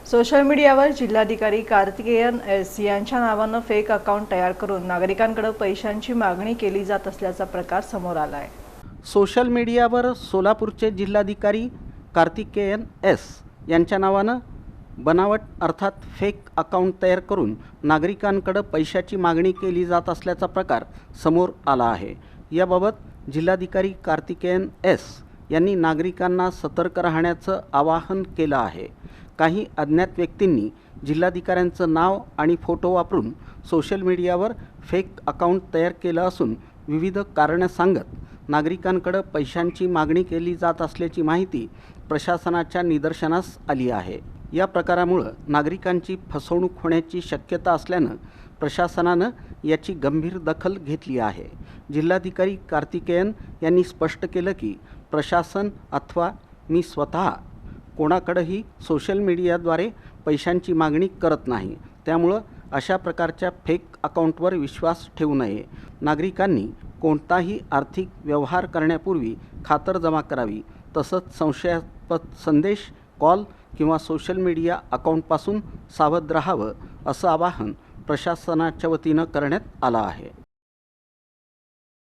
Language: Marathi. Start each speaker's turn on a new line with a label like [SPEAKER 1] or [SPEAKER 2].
[SPEAKER 1] सोशल मीडियावर जिल्हाधिकारी कार्तिकेयन एस यांच्या नावानं फेक अकाउंट तयार करून नागरिकांकडे पैशांची मागणी केली जात असल्याचा प्रकार समोर आला आहे।
[SPEAKER 2] सोशल मीडियावर सोलापूरचे जिल्हाधिकारी कार्तिकेयन एस यांच्या नावानं बनावट अर्थात फेक अकाउंट तयार करून नागरिकांकडे पैशाची मागणी केली जात असल्याचा प्रकार समोर आला आहे। याबाबत जिल्हाधिकारी कार्तिकेयन एस यांनी नागरिकांना सतर्क राहण्याचं आवाहन केलं आहे। काही अज्ञात व्यक्तींनी जिल्हाधिकाऱ्यांचं नाव आणि फोटो वापरून सोशल मीडियावर फेक अकाउंट तयार केलं असून विविध कारणं सांगत नागरिकांकडे पैशांची मागणी केली जात असल्याची माहिती प्रशासनाच्या निदर्शनास आली आहे। या प्रकारामुळे नागरिकांची फसवणूक होण्याची शक्यता असल्यानं प्रशासनानं याची गंभीर दखल घेतली आहे। जिल्हाधिकारी कार्तिकेयन यांनी स्पष्ट केलं की प्रशासन अथवा मी स्वतः कोणाकडेही सोशल मीडियाद्वारे पैशांची मागणी करत नाही, त्यामुळं अशा प्रकारच्या फेक अकाउंटवर विश्वास ठेवू नये। नागरिकांनी कोणताही आर्थिक व्यवहार करण्यापूर्वी खातरजमा करावी, तसंच संशयास्पद संदेश, कॉल किंवा सोशल मीडिया अकाउंटपासून सावध राहावं असं आवाहन प्रशासनाच्या वतीनं करण्यात आलं आहे।